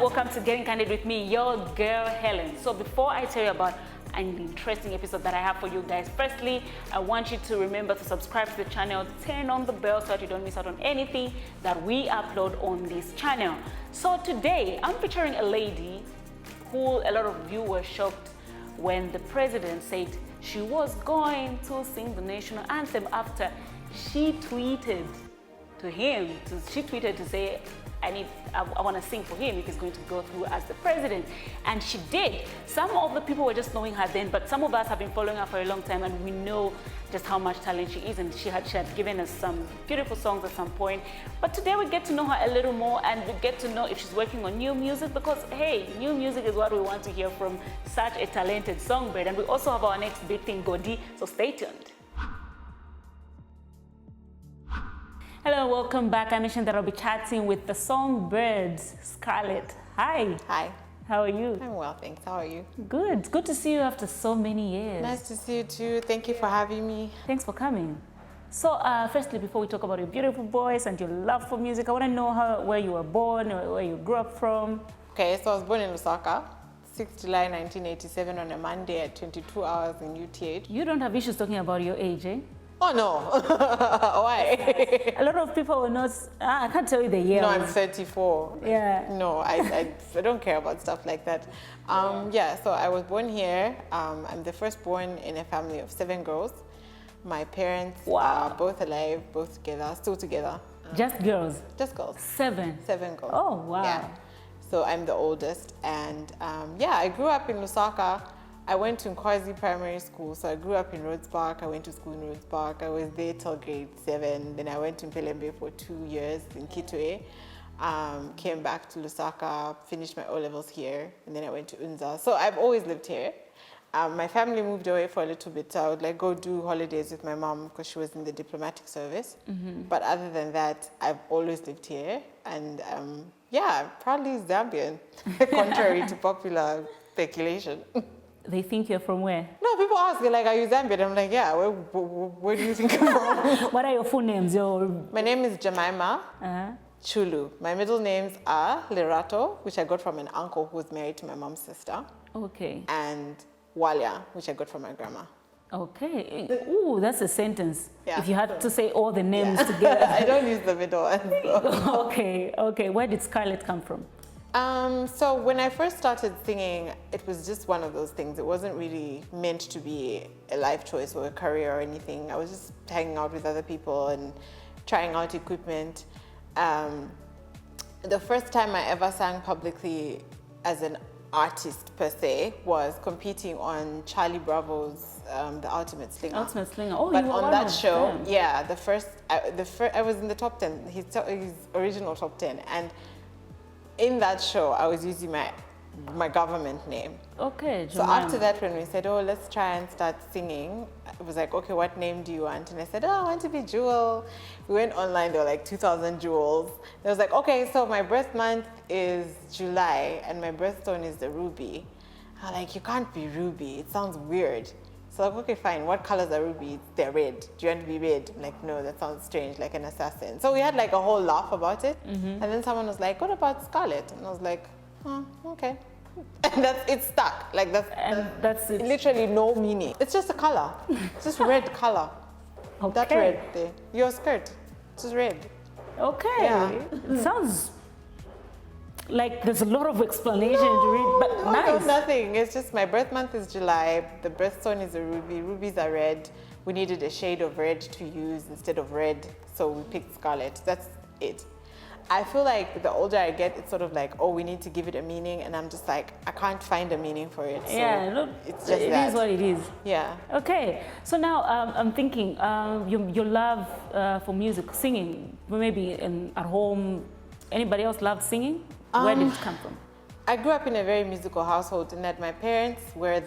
welcome to Getting Candid with me, your girl Helen. So before I tell you about an interesting episode that I have for you guys, firstly, I want you to remember to subscribe to the channel, turn on the bell so that you don't miss out on anything that we upload on this channel. So today, I'm featuring a lady who a lot of you were shocked when the president said she was going to sing the national anthem after she tweeted to him. She tweeted to say, I want to sing for him if he's going to go through as the president. And she did. Some of the people were just knowing her then, but some of us have been following her for a long time and we know just how much talent she is, and she had given us some beautiful songs at some point. But today we get to know her a little more and we get to know if she's working on new music, because hey, new music is what we want to hear from such a talented songbird. And we also have our next big thing, Goddee, so stay tuned. Hello, welcome back. I mentioned that I'll be chatting with the songbirds, Scarlett. Hi. Hi. How are you? I'm well, thanks. How are you? Good. It's good to see you after so many years. Nice to see you too. Thank you for having me. Thanks for coming. So, firstly, before we talk about your beautiful voice and your love for music, I want to know where you were born, or where you grew up from. Okay, so I was born in Lusaka, 6th July 1987 on a Monday at 22 hours in UTH. You don't have issues talking about your age, eh? Oh no, why? A lot of people will not, I can't tell you the year. No, I'm 34. Yeah. No, I don't care about stuff like that. Yeah, so I was born here. I'm the firstborn in a family of 7 girls. My parents are both alive, both together, still together. Just girls? Just girls. 7? 7 girls. Oh, wow. Yeah. So I'm the oldest, and yeah, I grew up in Lusaka. I went to Nkwazi Primary School, so I grew up in Rhodes Park. I went to school in Rhodes Park. I was there till grade 7. Then I went to Mpelembe for 2 years in Kitwe. Came back to Lusaka, finished my O-levels here, and then I went to Unza. So I've always lived here. My family moved away for a little bit, so I would go do holidays with my mom because she was in the diplomatic service. But other than that, I've always lived here. And yeah, proudly Zambian, contrary to popular speculation. They think you're from where? No, people ask me, are you Zambian? I'm like, yeah, where do you think I'm from? What are your full names? My name is Jemima Chulu. My middle names are Lerato, which I got from an uncle who was married to my mom's sister. Okay. And Bwalya, which I got from my grandma. Okay. Ooh, that's a sentence. Yeah. If you had to say all the names together. I don't use the middle one. So. Okay. Where did Scarlett come from? So when I first started singing, it was just one of those things. It wasn't really meant to be a life choice or a career or anything. I was just hanging out with other people and trying out equipment. The first time I ever sang publicly as an artist per se was competing on Charlie Bravo's The Ultimate Slinger. Ultimate Slinger. Oh, but you were on one that of show, them. yeah, I was in the top 10, his original top 10, and in that show, I was using my government name. Okay, So after that, when we said, oh, let's try and start singing, it was like, okay, what name do you want? And I said, oh, I want to be Jewel. We went online, there were 2,000 jewels. I was like, okay, so my birth month is July and my birthstone is the ruby. I'm like, you can't be ruby, it sounds weird. So like, okay, fine, what colors are ruby? They're red. Do you want to be red? I'm like, no, that sounds strange, like an assassin. So we had a whole laugh about it. And then someone was like, what about Scarlet? And I was like, oh, okay. And it stuck. That's it. Literally no meaning. It's just a color. It's just red color. Okay. That red there. Your skirt, it's just red. Okay. Yeah. It sounds like there's a lot of explanation to read, but nice. No, nothing. It's just my birth month is July. The birthstone is a ruby. Rubies are red. We needed a shade of red to use instead of red, so we picked Scarlet. That's it. I feel like the older I get, it's sort of oh, we need to give it a meaning, and I'm just I can't find a meaning for it. So yeah, look, it's just it is what it is. Yeah. Okay, so now I'm thinking your love for music, singing, maybe at home. Anybody else loved singing? Where did it come from? I grew up in a very musical household in that my parents were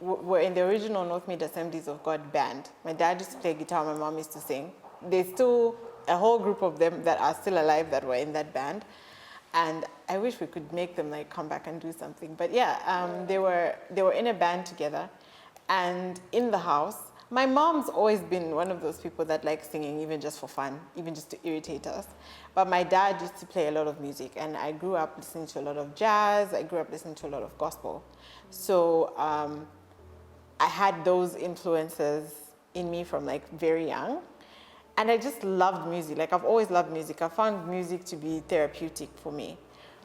were in the original North Mid Assemblies of God band. My dad used to play guitar, my mom used to sing. There's still a whole group of them that are still alive that were in that band. And I wish we could make them come back and do something. But yeah, they were in a band together. And in the house, My mom's always been one of those people that like singing, even just for fun, even just to irritate us. But my dad used to play a lot of music, and I grew up listening to a lot of jazz. I grew up listening to a lot of gospel. So I had those influences in me from like very young. And I just loved music. Like I've always loved music. I found music to be therapeutic for me.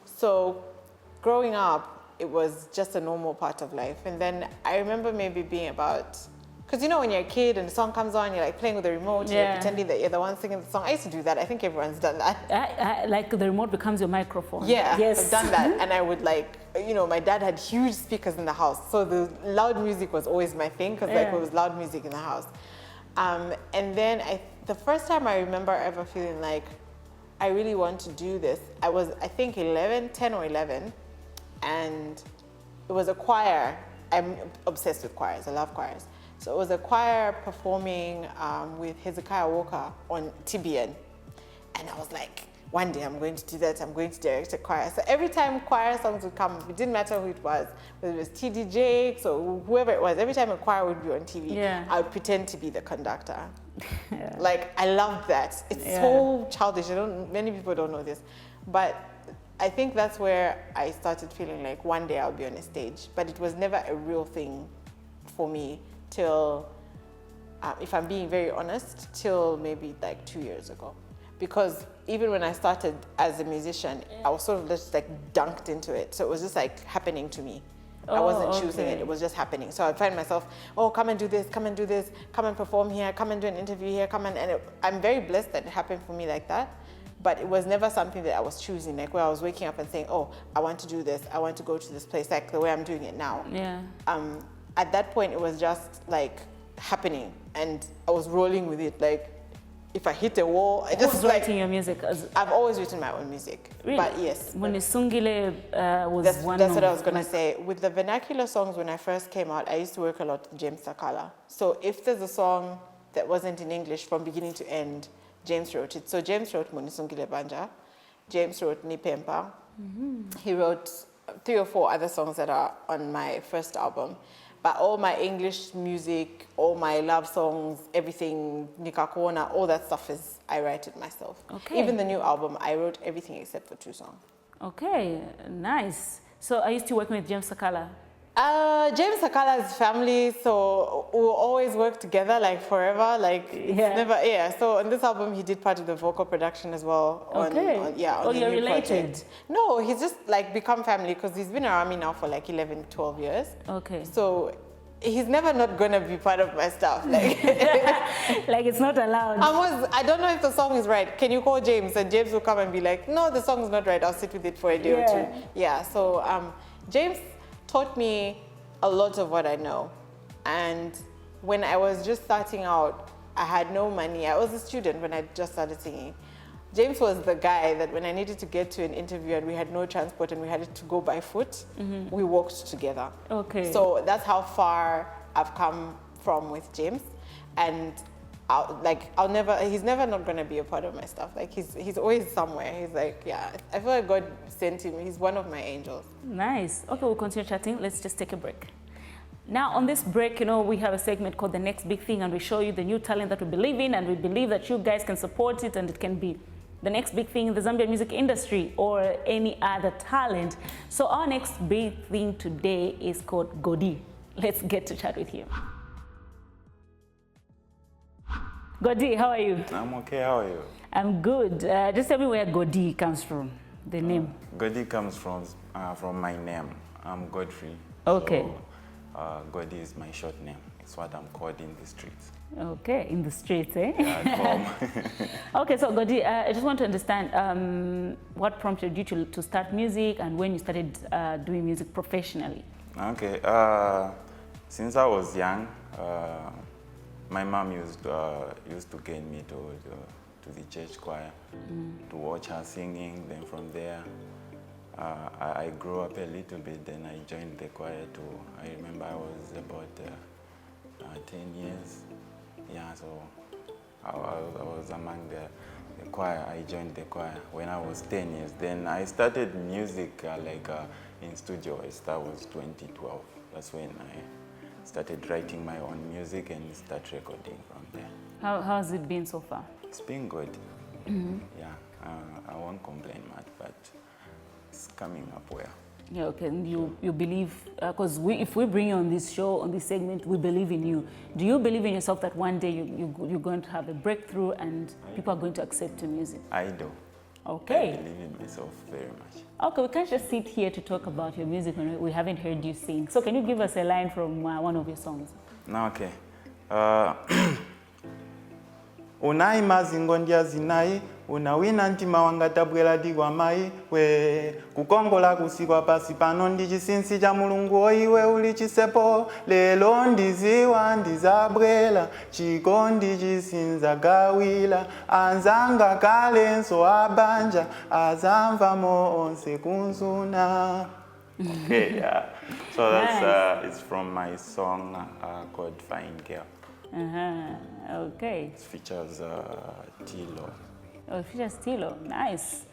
So growing up, it was just a normal part of life. And then I remember maybe being about, because you know when you're a kid and the song comes on, you're like playing with the remote, you're pretending that you're the one singing the song. I used to do that. I think everyone's done that. Like the remote becomes your microphone. Yeah, yes. I've done that. And I would like, you know, my dad had huge speakers in the house. So the loud music was always my thing, because like it was loud music in the house. And then the first time I remember ever feeling like I really want to do this, I was, I think 10 or 11, and it was a choir. I'm obsessed with choirs. I love choirs. So it was a choir performing with Hezekiah Walker on TBN. And I was like, one day I'm going to do that. I'm going to direct a choir. So every time choir songs would come, it didn't matter who it was, whether it was TD Jakes or whoever it was, every time a choir would be on TV, I would pretend to be the conductor. Like, I loved that. It's so childish. Many people don't know this. But I think that's where I started feeling like one day I'll be on a stage. But it was never a real thing for me till, if I'm being very honest, till maybe like 2 years ago. Because even when I started as a musician, I was sort of just like dunked into it. So it was just like happening to me. I wasn't choosing it, it was just happening. So I'd find myself, oh, come and do this, come and do this, come and perform here, come and do an interview here, I'm very blessed that it happened for me like that. But it was never something that I was choosing, like where I was waking up and saying, oh, I want to do this, I want to go to this place, like the way I'm doing it now. Yeah. At that point, it was just like happening, and I was rolling with it. Like, if I hit a wall, I just like writing your music. I've always written my own music. Really? But yes. When Sungile was that's one what I was gonna say. With the vernacular songs, when I first came out, I used to work a lot with James Sakala. So if there's a song that wasn't in English from beginning to end, James wrote it. So James wrote Sungile Banja. James wrote Nipempa. He wrote 3 or 4 other songs that are on my first album. But all my English music, all my love songs, everything, Nikakona, all that stuff I write it myself. Okay. Even the new album, I wrote everything except for 2 songs. Okay, nice. So are you still working with James Sakala? James Sakala's family, so we'll always work together like forever. Like it's never, So on this album, he did part of the vocal production as well. On you're the new related? Project. No, he's just like become family because he's been around me now for like 11, 12 years. Okay. So he's never not gonna be part of my stuff. Like, like it's not allowed. I don't know if the song is right. Can you call James? And James will come and be like, no, the song is not right. I'll sit with it for a day or 2. Yeah. So James taught me a lot of what I know. And when I was just starting out, I had no money. I was a student when I just started singing. James was the guy that when I needed to get to an interview and we had no transport and we had to go by foot, we walked together. Okay. So that's how far I've come from with James. And he's never not gonna be a part of my stuff. Like he's always somewhere. He's like, I feel like God sent him. He's one of my angels. Nice. Okay, we'll continue chatting. Let's just take a break. Now on this break, we have a segment called The Next Big Thing, and we show you the new talent that we believe in, and we believe that you guys can support it and it can be the next big thing in the Zambian music industry or any other talent. So our next big thing today is called Goddee. Let's get to chat with him. Goddee, how are you? I'm okay, how are you? I'm good. Just tell me where Goddee comes from, the name. Goddee comes from my name. I'm Godfrey. Okay. So, Goddee is my short name. It's what I'm called in the streets. Okay, in the streets, eh? Yeah, at home. Okay, so Goddee, I just want to understand what prompted you to start music and when you started doing music professionally. Okay, since I was young, my mom used to get me to the church choir to watch her singing. Then from there, I grew up a little bit. Then I joined the choir too. I remember I was about 10 years. Yeah, so I was among the choir. I joined the choir when I was 10 years. Then I started music in studio. That was 2012. That's when I started writing my own music and start recording from there. How has it been so far? It's been good. Yeah, I won't complain much, but it's coming up well. Yeah, okay. And you believe, because if we bring you on this show, on this segment, we believe in you. Do you believe in yourself that one day you're going to have a breakthrough and people are going to accept your music? I do. Okay. I believe in myself very much. Okay, we can't just sit here to talk about your music when we haven't heard you sing. So can you give us a line from one of your songs? No, okay. Unai mazingo ndia zinai, unawina ntima wanga tabwela digwa mai, we kukongola kusikwa pasi pano ndichisinsi cha mulungu oiwe uli chisepo, lelo ndiziwa ndizabwela, chikondi chisinza gawila, anzanga kalenso abanja, azamva mo onse kunzuna. Okay, yeah. So that's it's from my song called Fine Girl. Okay. It features Tilo. Oh, it features Tilo. Nice.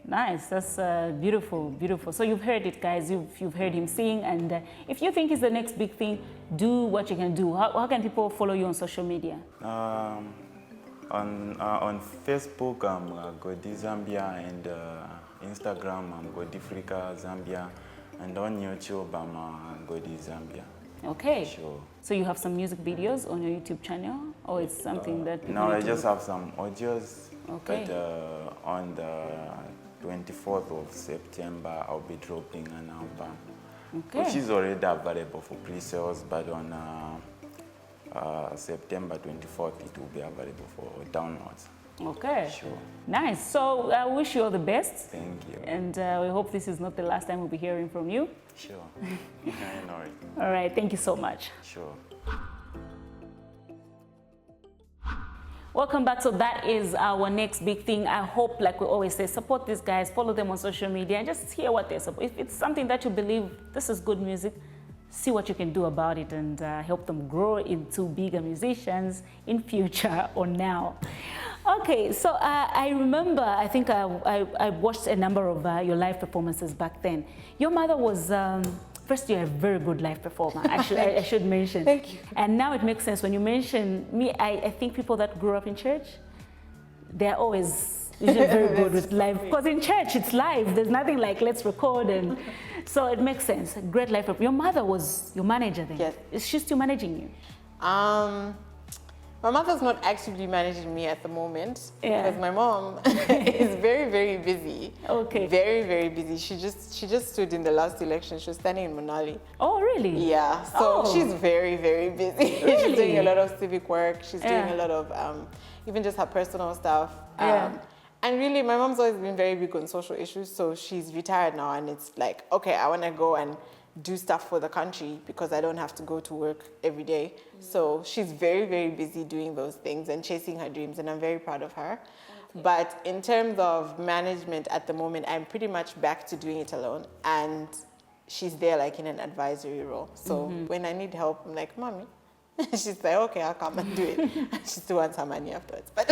Nice. That's beautiful, beautiful. So you've heard it, guys. You've heard him sing. And if you think it's the next big thing, do what you can do. How can people follow you on social media? On Facebook, I'm Goddee Zambia, and Instagram, I'm Goddee Africa Zambia, and on YouTube, I'm Goddee Zambia. Okay. Sure. So you have some music videos on your YouTube channel, or it's something that people No, I need to just have some audios. Okay. But on the 24th of September, I'll be dropping an album, Okay. which is already available for pre-sales, but on September 24th, it will be available for downloads. Okay. Sure. Nice. So I wish you all the best. Thank you. And we hope this is not the last time we'll be hearing from you. Sure. I know it. All right. Thank you so much. Sure. Welcome back. So that is our next big thing. I hope, like we always say, support these guys, follow them on social media, and just hear what they support. If it's something that you believe this is good music, see what you can do about it and help them grow into bigger musicians in future or now. Okay, so I remember, I think I watched a number of your live performances back then. Your mother was, first you're a very good live performer, actually, I should mention. Thank you. And now it makes sense when you mention me, I think people that grew up in church, they're always usually very good with live, because in church it's live, there's nothing like let's record, and so it makes sense. Great live performer. Your mother was your manager then? Yes. Is she still managing you? My mother's not actively managing me at the moment, Yeah. because my mom is very, very busy. Okay. Very, very busy. She just stood in the last election. She was standing in Manali. Oh, really? Yeah. So Oh. she's very, very busy. Really? She's doing a lot of civic work. She's doing Yeah. a lot of even just her personal stuff. Yeah. And really, my mom's always been very big on social issues. So she's retired now, and it's like, okay, I want to go and do stuff for the country because I don't have to go to work every day. So she's very, very busy doing those things and chasing her dreams, and I'm very proud of her. Okay. But in terms of management at the moment, I'm pretty much back to doing it alone, and she's there like in an advisory role. So when I need help, I'm like, Mommy. She's like, okay, I'll come and do it. She still wants her money afterwards. But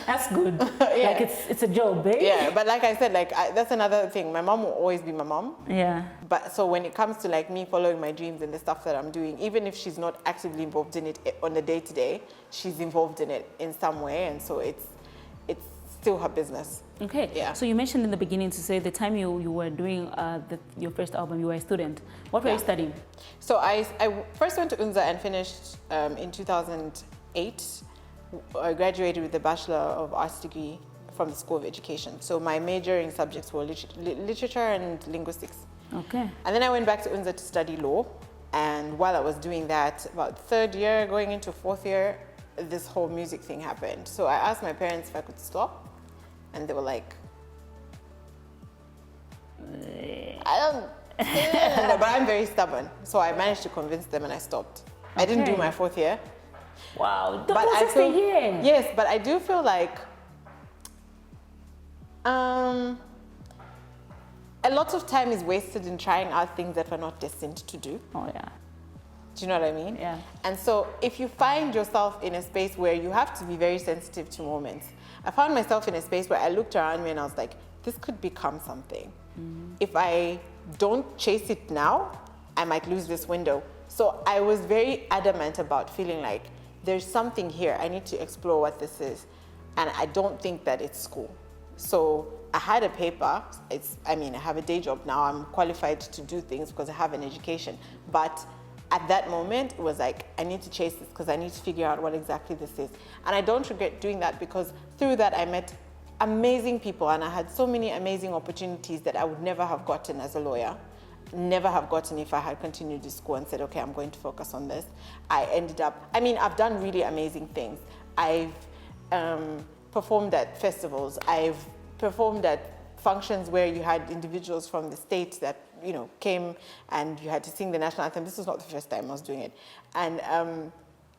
That's good. Yeah. Like it's a job, eh? yeah, but like I said, that's another thing. My mom will always be my mom. Yeah. But so when it comes to like me following my dreams and the stuff that I'm doing, even if she's not actively involved in it on the day-to-day, she's involved in it in some way, and so it's still her business. Okay. Yeah. So you mentioned in the beginning to say the time you were doing your first album, you were a student. What were you studying? So I first went to UNZA and finished in 2008. I graduated with a Bachelor of Arts degree from the School of Education. So my majoring subjects were literature and linguistics. Okay. And then I went back to UNZA to study law. And while I was doing that, about third year, going into fourth year, this whole music thing happened. So I asked my parents if I could stop. And they were like, I don't, but I'm very stubborn. So I managed to convince them and I stopped. Okay. I didn't do my fourth year. Wow, But I feel, year. yes, but I do feel like a lot of time is wasted in trying out things that we're not destined to do. Oh, yeah. Do you know what I mean? Yeah. And so if you find yourself in a space where you have to be very sensitive to moments, I found myself in a space where I looked around me and I was like, this could become something. If I don't chase it now, I might lose this window. So I was very adamant about feeling like there's something here. I need to explore what this is. And I don't think that it's school. So I had a paper. I have a day job now. I'm qualified to do things because I have an education. But at that moment, it was like, I need to chase this because I need to figure out what exactly this is. And I don't regret doing that because through that, I met amazing people and I had so many amazing opportunities that I would never have gotten as a lawyer. Never have gotten if I had continued to school and said, okay, I'm going to focus on this. I've done really amazing things. I've performed at festivals. I've performed at functions where you had individuals from the state that, came and you had to sing the national anthem. This was not the first time I was doing it. And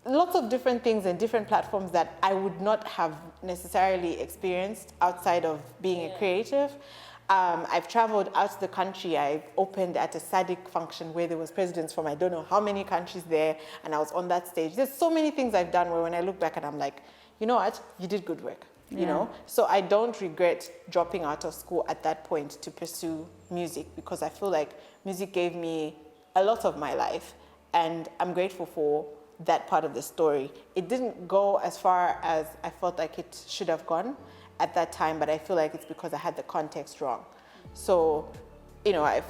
lots of different things and different platforms that I would not have necessarily experienced outside of being a creative. I've traveled out to the country. I opened at a SADC function where there was presidents from I don't know how many countries there, and I was on that stage. There's so many things I've done where when I look back and I'm like, you know what, you did good work, you know? So I don't regret dropping out of school at that point to pursue music because I feel like music gave me a lot of my life and I'm grateful for that part of the story. It didn't go as far as I felt like it should have gone at that time, but I feel like it's because I had the context wrong. So, I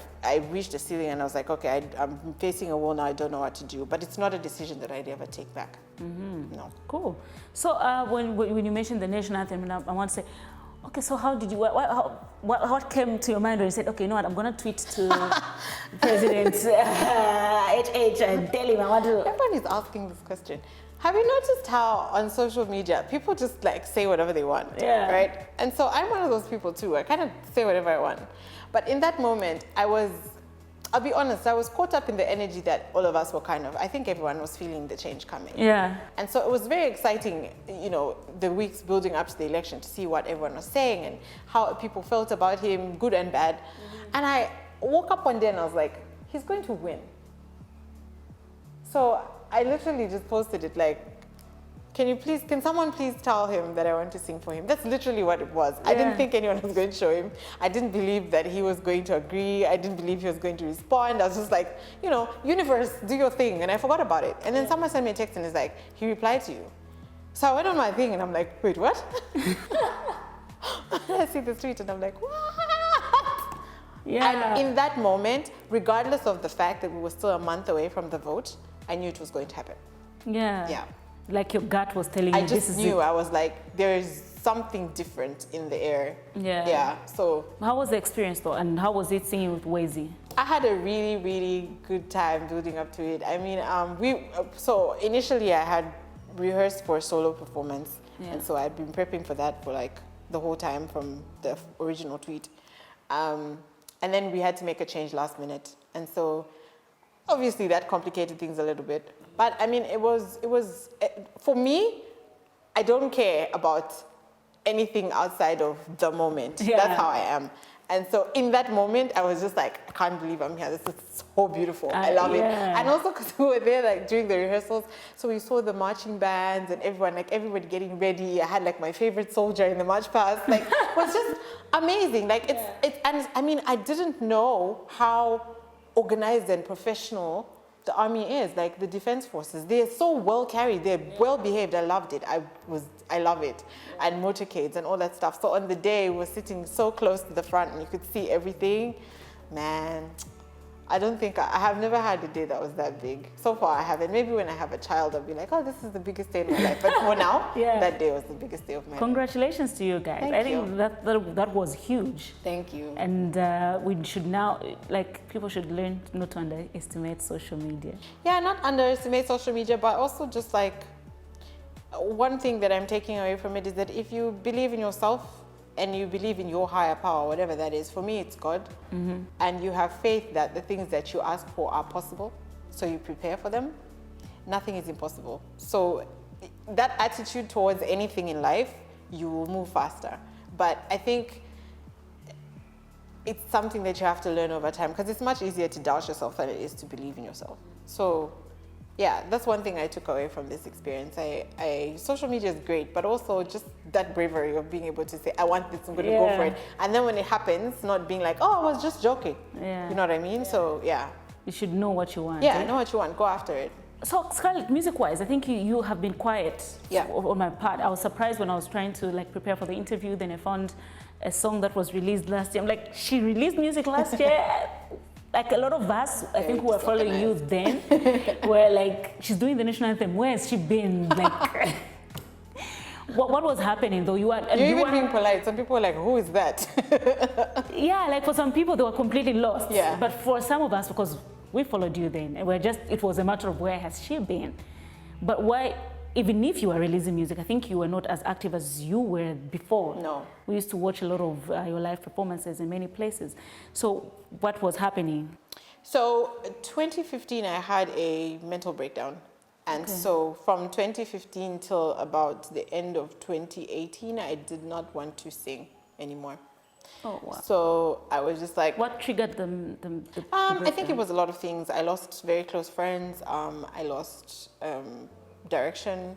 reached a ceiling and I was like, okay, I'm facing a wall now, I don't know what to do. But it's not a decision that I'd ever take back. No. Cool. So when you mentioned the national anthem, I want to say, okay, so how did you, what came to your mind when you said, okay, you know what, I'm going to tweet to President HH and tell him I want to... Everyone is asking this question. Have you noticed how on social media, people just say whatever they want, right? And so I'm one of those people too. I kind of say whatever I want. But in that moment, I'll be honest, I was caught up in the energy that all of us were I think everyone was feeling the change coming. Yeah. And so it was very exciting, the weeks building up to the election to see what everyone was saying and how people felt about him, good and bad. And I woke up one day and I was like, he's going to win. So I literally just posted it can someone please tell him that I want to sing for him? That's literally what it was. I didn't think anyone was going to show him. I didn't believe that he was going to agree. I didn't believe he was going to respond. I was just like, universe, do your thing. And I forgot about it. And then someone sent me a text and it's like, he replied to you. So I went on my thing and I'm like, wait, what? I see the tweet and I'm like, what? Yeah. And in that moment, regardless of the fact that we were still a month away from the vote, I knew it was going to happen. Yeah. Yeah. Like your gut was telling you this is it. I just knew. I was like, there is something different in the air. Yeah. Yeah. So. How was the experience though? And how was it singing with Wazy? I had a really, really good time building up to it. I mean, so initially I had rehearsed for a solo performance. Yeah. And so I'd been prepping for that for the whole time from the original tweet. And then we had to make a change last minute. And so obviously that complicated things a little bit. But I mean, it was for me, I don't care about anything outside of the moment. Yeah. That's how I am. And so in that moment, I was just like, I can't believe I'm here. This is so beautiful. I love it. And also because we were there during the rehearsals, so we saw the marching bands and everybody getting ready. I had my favorite soldier in the march past. It was just amazing. And I mean, I didn't know how organized and professional the army is, the defense forces. They're so well carried, they're well behaved. I loved it. I love it. And motorcades and all that stuff. So on the day, we were sitting so close to the front and you could see everything. Man, I don't think, I have never had a day that was that big. So far I haven't. Maybe when I have a child, I'll be like, oh, this is the biggest day of my life. But for now, that day was the biggest day of my life. Congratulations to you guys. I think that was huge. Thank you. And we should now, people should learn not to underestimate social media. Yeah, not underestimate social media, but also just one thing that I'm taking away from it is that if you believe in yourself, and you believe in your higher power, whatever that is, for me it's God, and you have faith that the things that you ask for are possible, so you prepare for them, nothing is impossible. So that attitude towards anything in life, you will move faster. But I think it's something that you have to learn over time because it's much easier to doubt yourself than it is to believe in yourself. So yeah, that's one thing I took away from this experience. Social media is great, but also just that bravery of being able to say, I want this, I'm going to go for it. And then when it happens, not being like, oh, I was just joking. Yeah. You know what I mean? Yeah. So yeah. You should know what you want. Yeah, know what you want, go after it. So Scarlett, music-wise, I think you have been quiet. Yeah. On my part. I was surprised when I was trying to like prepare for the interview. Then I found a song that was released last year. I'm like, she released music last year. Like a lot of us, I think, who were following you then, were like, she's doing the national anthem. Where has she been? Like, what was happening though? You're even being polite. Some people are like, who is that? Yeah, like for some people, they were completely lost. Yeah. But for some of us, because we followed you then, and it was a matter of where has she been. But why, even if you were releasing music, I think you were not as active as you were before. No. We used to watch a lot of your live performances in many places. So what was happening? So 2015, I had a mental breakdown. And so from 2015 till about the end of 2018, I did not want to sing anymore. Oh, wow. So I was just like... What triggered the I think it was a lot of things. I lost very close friends. I lost direction.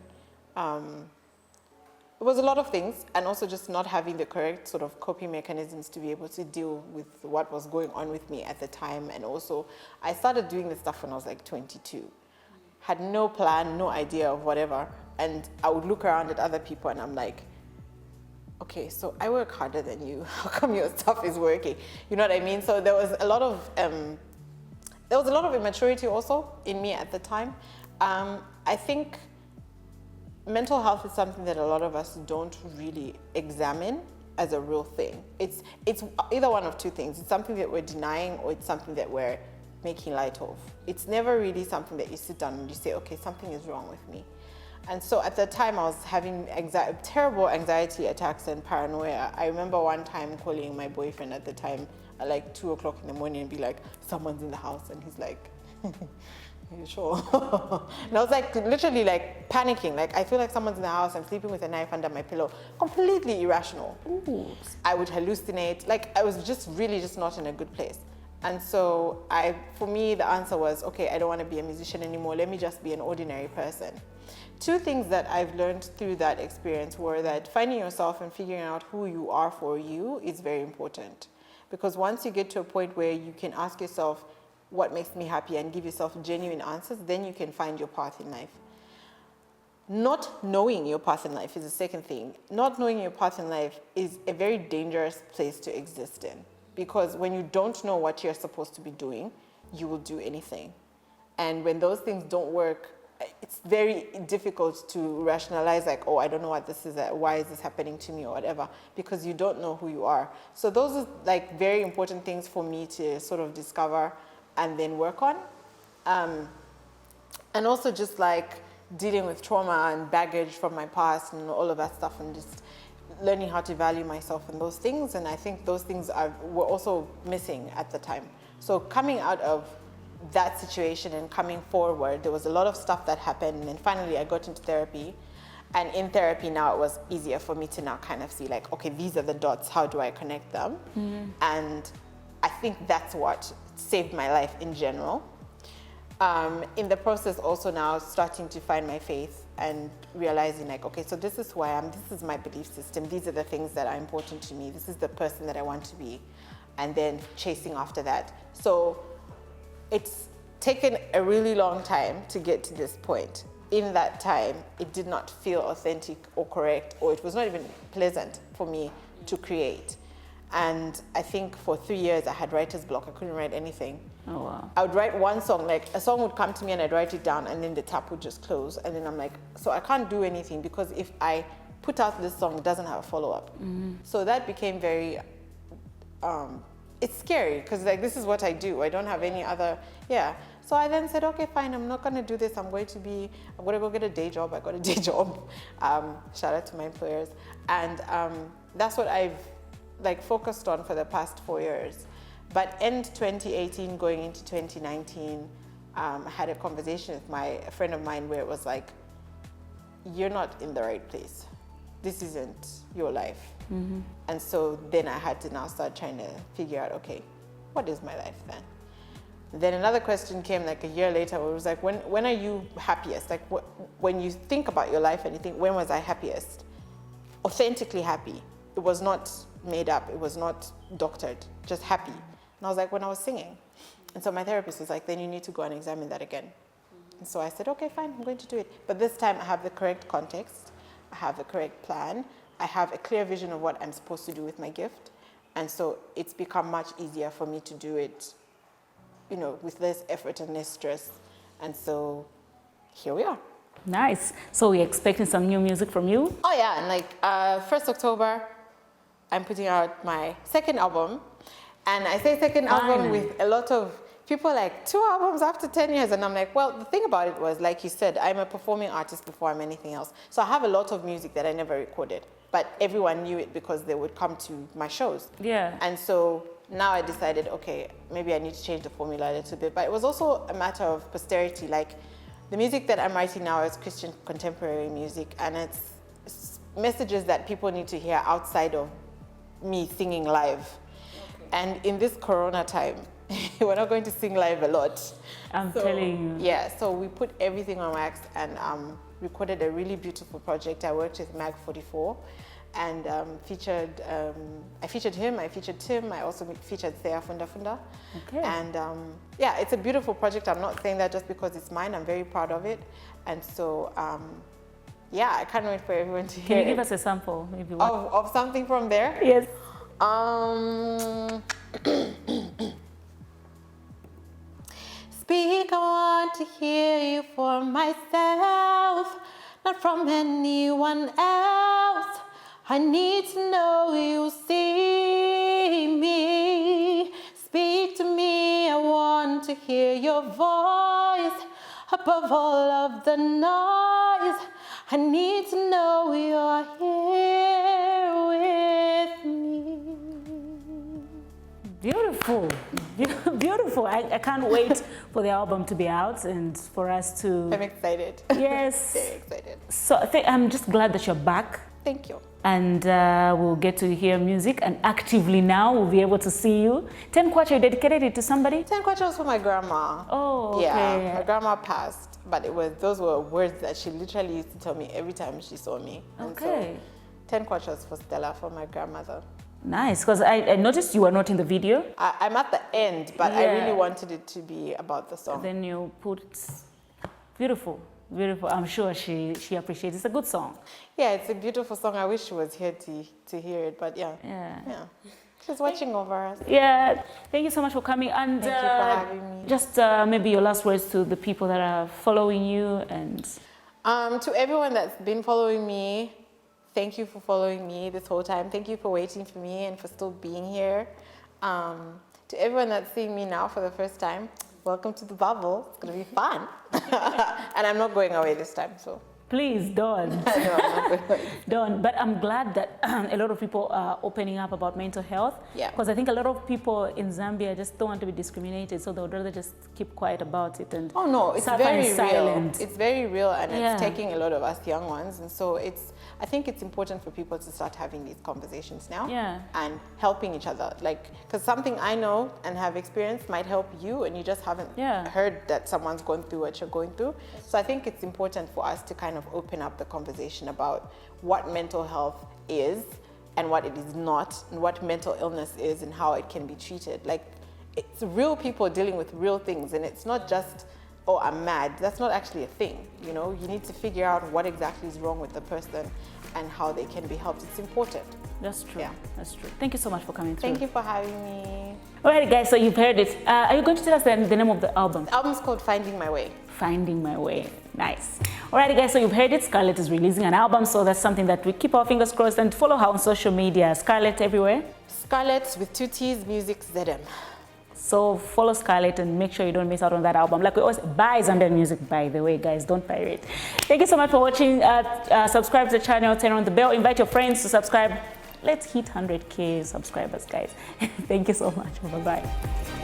It was a lot of things, and also just not having the correct sort of coping mechanisms to be able to deal with what was going on with me at the time. And also, I started doing this stuff when I was like 22. Had no plan, no idea of whatever. And I would look around at other people and I'm like, okay, so I work harder than you. How come your stuff is working? You know what I mean? So there was a lot of immaturity also in me at the time. I think mental health is something that a lot of us don't really examine as a real thing. It's either one of two things. It's something that we're denying, or it's something that we're making light of. It's never really something that you sit down and you say, okay, something is wrong with me. And so at the time I was having terrible anxiety attacks and paranoia. I remember one time calling my boyfriend at the time at like 2 o'clock in the morning and be like, someone's in the house. And he's like, are you sure? And I was like literally like panicking. Like, I feel like someone's in the house. I'm sleeping with a knife under my pillow. Completely irrational. Ooh. I would hallucinate. Like, I was just really just not in a good place. And so for me, the answer was, okay, I don't want to be a musician anymore. Let me just be an ordinary person. Two things that I've learned through that experience were that finding yourself and figuring out who you are for you is very important. Because once you get to a point where you can ask yourself, what makes me happy, and give yourself genuine answers, then you can find your path in life. Not knowing your path in life is the second thing. Not knowing your path in life is a very dangerous place to exist in. Because when you don't know what you're supposed to be doing, you will do anything. And when those things don't work, it's very difficult to rationalize like, oh, I don't know what this is, why is this happening to me or whatever, because you don't know who you are. So those are like very important things for me to sort of discover and then work on. And also just like dealing with trauma and baggage from my past and all of that stuff, and just learning how to value myself in those things. And I think those things were also missing at the time. So coming out of that situation and coming forward, there was a lot of stuff that happened, and finally I got into therapy. And in therapy now, it was easier for me to now kind of see like, okay, these are the dots, how do I connect them? Mm-hmm. And I think that's what saved my life in general. In the process also now starting to find my faith and realizing like, okay, so this is who I am, this is my belief system, these are the things that are important to me, this is the person that I want to be, and then chasing after that. So it's taken a really long time to get to this point. In that time, it did not feel authentic or correct, or it was not even pleasant for me to create. And I think for 3 years I had writer's block. I couldn't write anything. Oh, wow. I would write one song, like a song would come to me and I'd write it down, and then the tap would just close. And then I'm like, so I can't do anything, because if I put out this song, it doesn't have a follow-up. Mm-hmm. So that became very, it's scary, because like this is what I do. I don't have any other, So I then said, okay, fine, I'm not gonna do this. I'm gonna go get a day job. I got a day job. Shout out to my employers. And that's what I've like focused on for the past 4 years. But end 2018, going into 2019, I had a conversation with a friend of mine where it was like, you're not in the right place. This isn't your life. Mm-hmm. And so then I had to now start trying to figure out, okay, what is my life then? Then another question came like a year later, where it was like, when are you happiest? Like when you think about your life and you think, when was I happiest? Authentically happy. It was not made up. It was not doctored, just happy. And I was like, when I was singing. And so my therapist was like, then you need to go and examine that again. And so I said, okay, fine, I'm going to do it. But this time I have the correct context. I have the correct plan. I have a clear vision of what I'm supposed to do with my gift. And so it's become much easier for me to do it, you know, with less effort and less stress. And so here we are. Nice. So we're expecting some new music from you? Oh yeah, and like 1st October, I'm putting out my second album. And I say second album with a lot of people like 2 albums after 10 years. And I'm like, well, the thing about it was, like you said, I'm a performing artist before I'm anything else. So I have a lot of music that I never recorded, but everyone knew it because they would come to my shows. Yeah. And so now I decided, okay, maybe I need to change the formula a little bit. But it was also a matter of posterity. Like the music that I'm writing now is Christian contemporary music, and it's messages that people need to hear outside of me singing live. And in this Corona time, we're not going to sing live a lot. I'm telling you. Yeah, so we put everything on wax and recorded a really beautiful project. I worked with Mag 44 and I featured him, I featured Tim, I also featured Thea Funda Funda. Okay. And yeah, it's a beautiful project. I'm not saying that just because it's mine, I'm very proud of it. And so, yeah, I can't wait for everyone to hear it. Can you give us a sample, maybe? Of something from there? Yes. Speak, I want to hear you for myself, not from anyone else. I need to know you see me. Speak to me, I want to hear your voice above all of the noise. I need to know you're here with me. Beautiful, beautiful. I can't wait for the album to be out and for us to... I'm excited. Yes. Very excited. So I'm just glad that you're back. Thank you. And we'll get to hear music, and actively now we'll be able to see you. 10 Kwacha, you dedicated it to somebody? 10 Kwacha was for my grandma. Oh, okay. Yeah, my grandma passed, but those were words that she literally used to tell me every time she saw me. Okay. And so 10 Kwacha was for Stella, for my grandmother. Nice, because I noticed you were not in the video. I'm at the end, but I really wanted it to be about the song. Then you put... Beautiful. Beautiful. I'm sure she appreciates it. It's a good song. Yeah, it's a beautiful song. I wish she was here to hear it, but yeah. She's watching over us. Yeah. Thank you so much for coming. And thank you for having me. Just maybe your last words to the people that are following you and... To everyone that's been following me, thank you for following me this whole time. Thank you for waiting for me and for still being here. To everyone that's seeing me now for the first time, welcome to the bubble. It's going to be fun. And I'm not going away this time, so. Please don't. No, I'm not going away. Don't. But I'm glad that a lot of people are opening up about mental health. Yeah. Because I think a lot of people in Zambia just don't want to be discriminated, so they would rather just keep quiet about it and oh no, it's very silent. real. It's very real, and it's taking a lot of us young ones, and so I think it's important for people to start having these conversations now. Yeah. And helping each other, like, because something I know and have experienced might help you, and you just haven't heard that someone's gone through what you're going through. So I think it's important for us to kind of open up the conversation about what mental health is and what it is not, and what mental illness is and how it can be treated. Like, it's real people dealing with real things, and it's not just, oh, I'm mad. That's not actually a thing, you know? You need to figure out what exactly is wrong with the person and how they can be helped. It's important. That's true. Yeah. That's true. Thank you so much for coming through. Thank you for having me. All right, guys, so you've heard it. Are you going to tell us the name of the album? The album's called Finding My Way. Finding My Way. Nice. Alrighty, guys, so you've heard it. Scarlett is releasing an album, so that's something that we keep our fingers crossed, and follow her on social media. Scarlett everywhere. Scarlett with 2 T's, Music ZM. So follow Scarlett and make sure you don't miss out on that album. Like we always buy Zambian music, by the way, guys. Don't pirate. Thank you so much for watching. Subscribe to the channel, turn on the bell, invite your friends to subscribe. Let's hit 100K subscribers, guys. Thank you so much. Bye-bye.